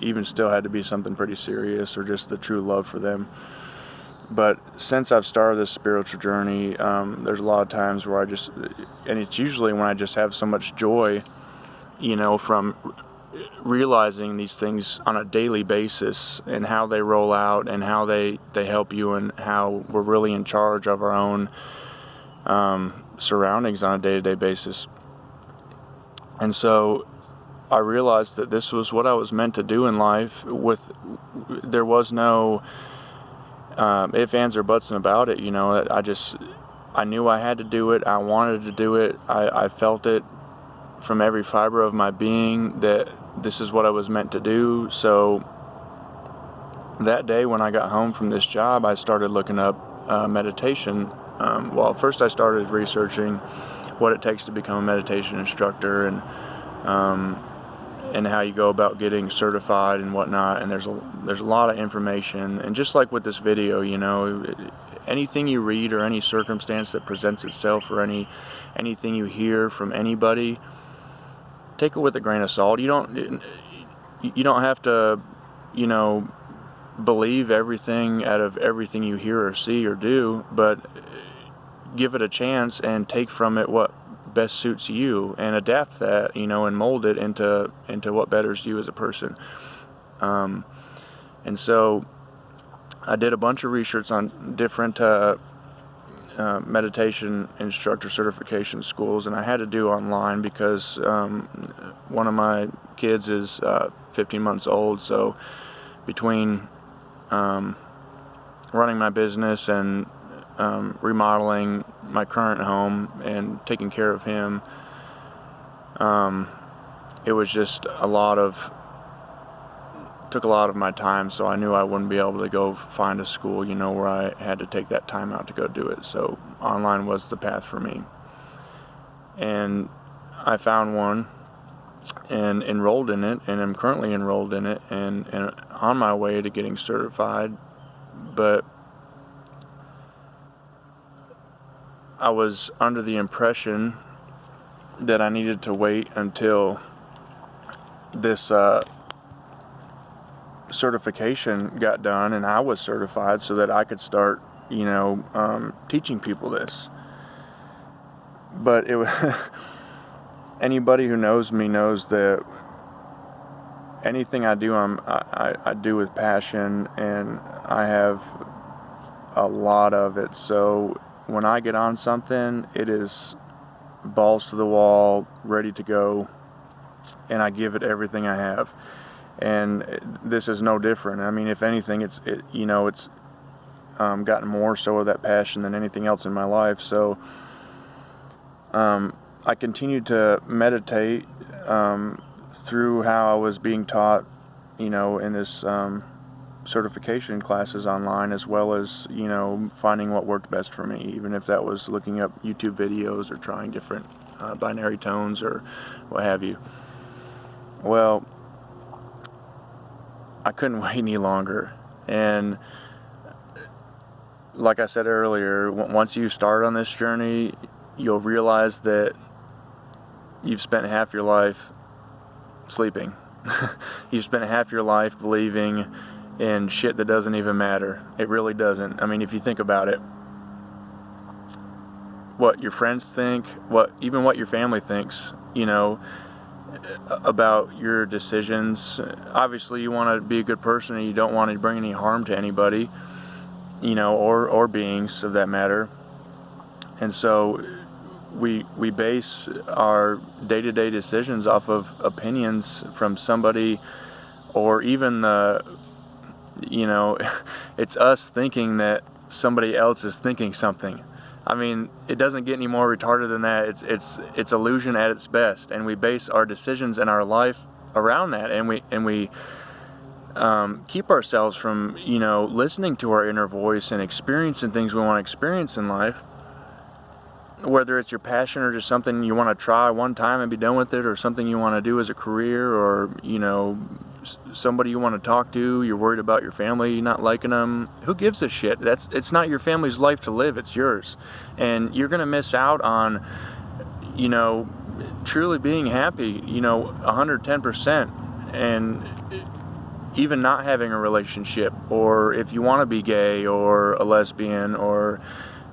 even still had to be something pretty serious or just the true love for them. But since I've started this spiritual journey, there's a lot of times where and it's usually when I just have so much joy, from realizing these things on a daily basis and how they roll out and how they help you and how we're really in charge of our own surroundings on a day-to-day basis. And so I realized that this was what I was meant to do in life. There was no ifs, ands, or buts about it. I knew I had to do it. I wanted to do it. I felt it from every fiber of my being that this is what I was meant to do. So that day when I got home from this job, I started looking up meditation. First I started researching what it takes to become a meditation instructor and how you go about getting certified and whatnot. And there's a lot of information. And just like with this video, anything you read or any circumstance that presents itself or anything you hear from anybody, take it with a grain of salt. You don't have to, believe everything out of everything you hear or see or do, but give it a chance and take from it what best suits you and adapt that, and mold it into what betters you as a person. And so I did a bunch of research on different meditation instructor certification schools, and I had to do online because one of my kids is 15 months old. So between running my business and remodeling my current home and taking care of him, it was just took a lot of my time, so I knew I wouldn't be able to go find a school, where I had to take that time out to go do it. So online was the path for me. And I found one and enrolled in it, and I'm currently enrolled in it and on my way to getting certified. But I was under the impression that I needed to wait until this certification got done and I was certified so that I could start, teaching people this. But anybody who knows me knows that anything I do, I do with passion, and I have a lot of it. So when I get on something, it is balls to the wall, ready to go, and I give it everything I have. And this is no different. I mean, if anything, it's gotten more so of that passion than anything else in my life. So I continued to meditate through how I was being taught, in this certification classes online, as well as, finding what worked best for me, even if that was looking up YouTube videos or trying different binary tones or what have you. Well, I couldn't wait any longer. And like I said earlier, once you start on this journey, you'll realize that you've spent half your life sleeping. You've spent half your life believing in shit that doesn't even matter. It really doesn't. I mean, if you think about it, what your friends think, even what your family thinks, about your decisions. Obviously, you want to be a good person and you don't want to bring any harm to anybody, or beings of that matter. And so we base our day-to-day decisions off of opinions from somebody, or even it's us thinking that somebody else is thinking something. I mean, it doesn't get any more retarded than that. It's illusion at its best, and we base our decisions and our life around that, and we keep ourselves from listening to our inner voice and experiencing things we want to experience in life. Whether it's your passion or just something you want to try one time and be done with it, or something you want to do as a career, or somebody you want to talk to, you're worried about your family not liking them. Who gives a shit? It's not your family's life to live, it's yours. And you're going to miss out on, truly being happy, 110%. And even not having a relationship, or if you want to be gay or a lesbian or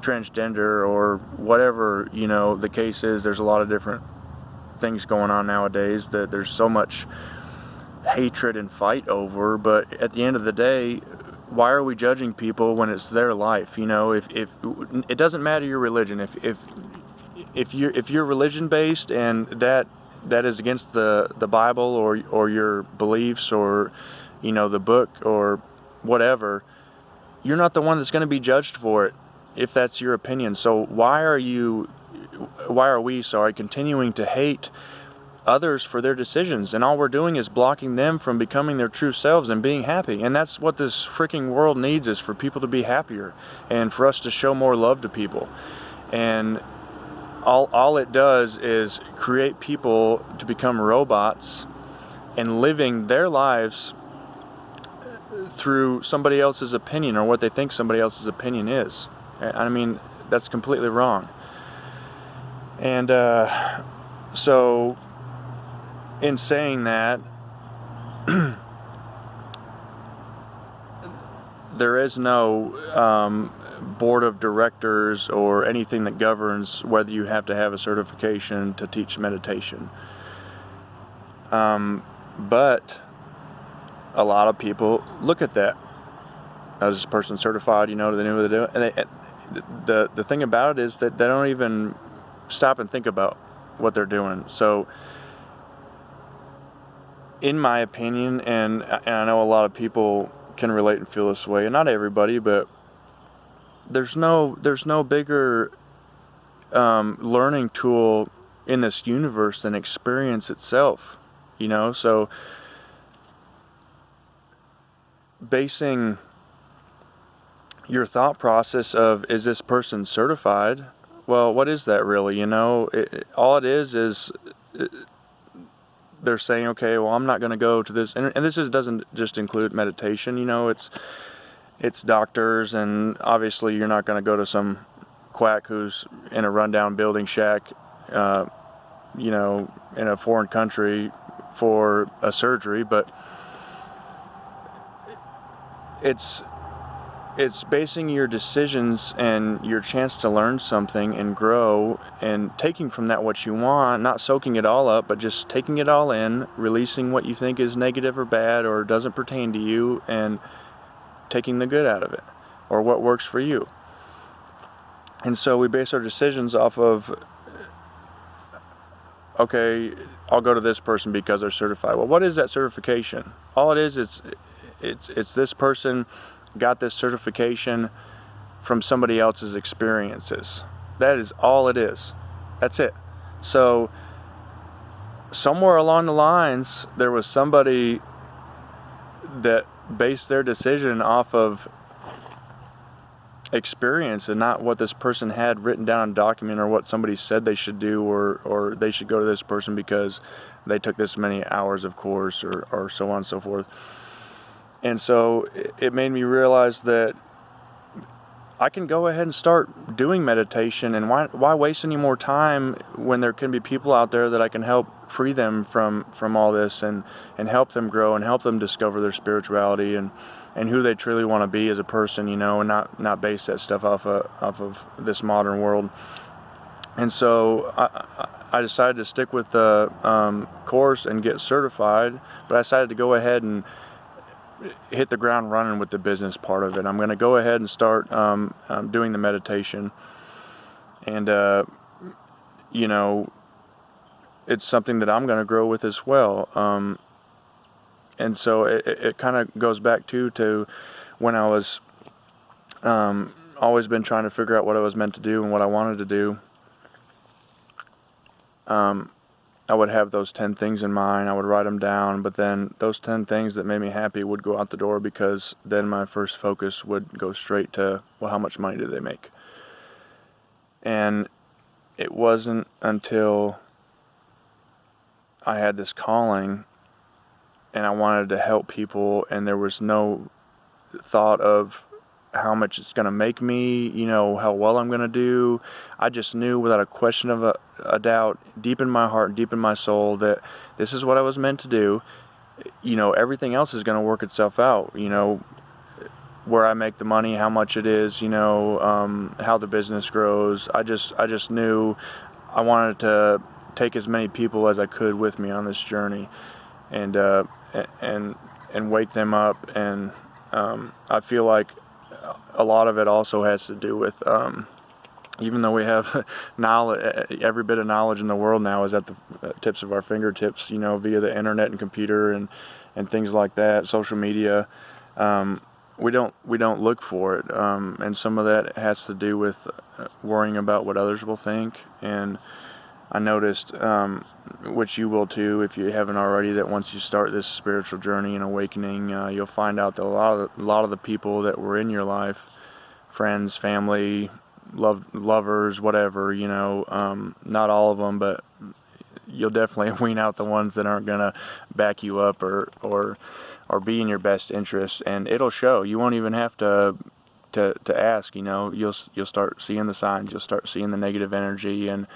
transgender or whatever, the case is. There's a lot of different things going on nowadays that there's so much hatred and fight over, but at the end of the day, why are we judging people when it's their life? If it doesn't matter your religion, if you're religion based and that is against the Bible or your beliefs or the book or whatever, you're not the one that's going to be judged for it if that's your opinion. So why are we continuing to hate others for their decisions? And all we're doing is blocking them from becoming their true selves and being happy. And that's what this freaking world needs, is for people to be happier and for us to show more love to people. And all it does is create people to become robots and living their lives through somebody else's opinion or what they think somebody else's opinion is. I mean, that's completely wrong. And so in saying that, there is no board of directors or anything that governs whether you have to have a certification to teach meditation. But a lot of people look at that. Is this person certified? They know what they're doing. And the thing about it is that they don't even stop and think about what they're doing. So, in my opinion, and I know a lot of people can relate and feel this way, and not everybody, but there's no bigger learning tool in this universe than experience itself. So basing your thought process of, is this person certified? Well, what is that really? All it is they're saying, okay, well, I'm not going to go to this, and this doesn't just include meditation. It's doctors, and obviously you're not going to go to some quack who's in a rundown building shack, in a foreign country for a surgery, but it's basing your decisions and your chance to learn something and grow and taking from that what you want, not soaking it all up, but just taking it all in, releasing what you think is negative or bad or doesn't pertain to you, and taking the good out of it or what works for you. And so we base our decisions off of, okay, I'll go to this person because they're certified. Well, what is that certification? All it is, it's this person got this certification from somebody else's experiences. That is all it is. That's it. So somewhere along the lines, there was somebody that based their decision off of experience and not what this person had written down in a document or what somebody said they should do, or they should go to this person because they took this many hours of course, or so on and so forth. And so it made me realize that I can go ahead and start doing meditation, and why waste any more time when there can be people out there that I can help free them from all this and help them grow and help them discover their spirituality and who they truly want to be as a person, and not base that stuff off of this modern world. And so I decided to stick with the course and get certified, but I decided to go ahead and hit the ground running with the business part of it. I'm going to go ahead and start doing the meditation, and it's something that I'm going to grow with as well. And so it kind of goes back to when I was always been trying to figure out what I was meant to do and what I wanted to do. I would have those 10 things in mind. I would write them down, but then those 10 things that made me happy would go out the door, because then my first focus would go straight to, well, how much money do they make? And it wasn't until I had this calling and I wanted to help people, and there was no thought of how much it's going to make me, how well I'm going to do. I just knew without a question of a doubt, deep in my heart, deep in my soul, that this is what I was meant to do. everything else is going to work itself out. Where I make the money, how much it is, how the business grows. I just knew I wanted to take as many people as I could with me on this journey, and wake them up. And I feel like a lot of it also has to do with, even though we have knowledge, every bit of knowledge in the world now is at the tips of our fingertips, via the internet and computer and things like that, social media. We don't look for it, and some of that has to do with worrying about what others will think. And I noticed, which you will too if you haven't already, that once you start this spiritual journey and awakening, you'll find out that a lot of the people that were in your life, friends, family, lovers, whatever, not all of them, but you'll definitely wean out the ones that aren't gonna back you up or be in your best interest, and it'll show. You won't even have to ask. You'll start seeing the signs. You'll start seeing the negative energy, and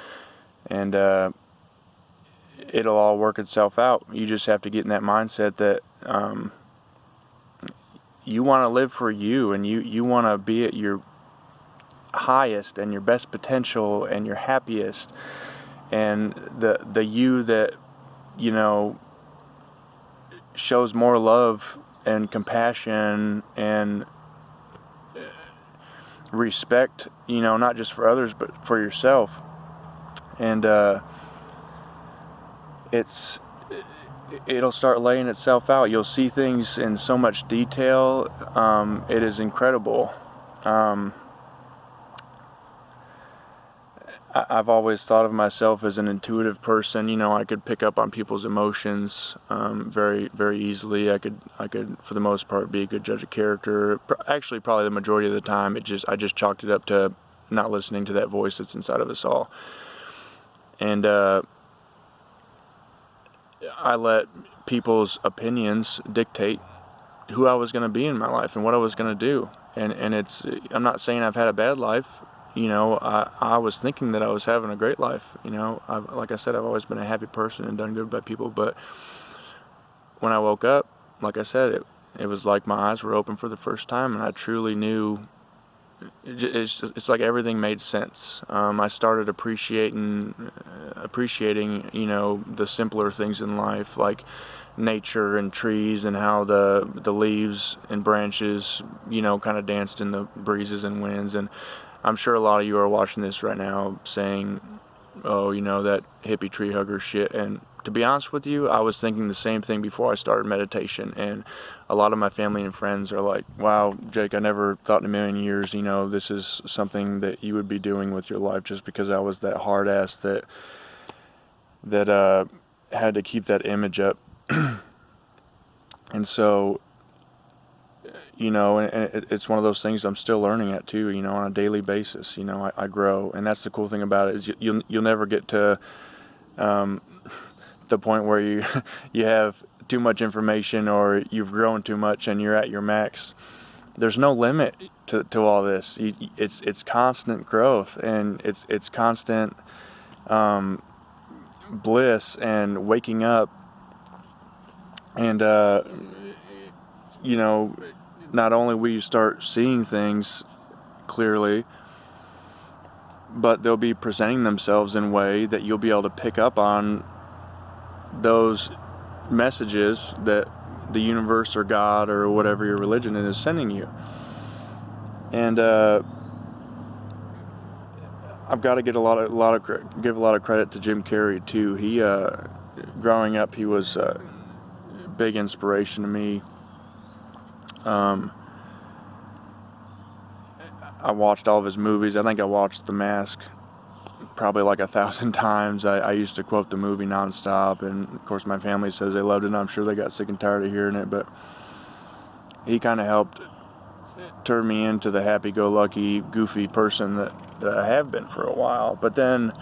it'll all work itself out. You just have to get in that mindset that you want to live for you, and you want to be at your highest and your best potential and your happiest, and the you that shows more love and compassion and respect, not just for others but for yourself. And it'll start laying itself out. You'll see things in so much detail. It is incredible. I've always thought of myself as an intuitive person. I could pick up on people's emotions very, very easily. I could, for the most part, be a good judge of character. Actually, probably the majority of the time, I just chalked it up to not listening to that voice that's inside of us all. And I let people's opinions dictate who I was going to be in my life and what I was going to do. And I'm not saying I've had a bad life. I was thinking that I was having a great life. Like I said, I've always been a happy person and done good by people. But when I woke up, like I said, it was like my eyes were open for the first time, and I truly knew. It's like everything made sense. I started appreciating, the simpler things in life, like nature and trees, and how the leaves and branches, kind of danced in the breezes and winds. And I'm sure a lot of you are watching this right now saying, oh, that hippie tree hugger shit. And to be honest with you, I was thinking the same thing before I started meditation. And a lot of my family and friends are like, wow, Jake, I never thought in a million years, this is something that you would be doing with your life, just because I was that hard ass that had to keep that image up. And so, and it's one of those things I'm still learning at too, on a daily basis. I grow, and that's the cool thing about it, is you'll never get to the point where you have too much information, or you've grown too much and you're at your max. There's no limit to all this. It's constant growth, and it's constant bliss and waking up, and not only will you start seeing things clearly, but they'll be presenting themselves in a way that you'll be able to pick up on those messages that the universe or God or whatever your religion is sending you. And I've got to give a lot of credit to Jim Carrey too. He growing up, he was a big inspiration to me. I watched all of his movies. I think I watched The Mask probably like 1,000 times. I used to quote the movie nonstop, and of course my family says they loved it, and I'm sure they got sick and tired of hearing it, but he kind of helped turn me into the happy-go-lucky, goofy person that I have been for a while. But then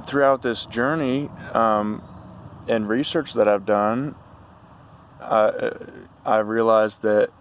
throughout this journey and research that I've done, I realized that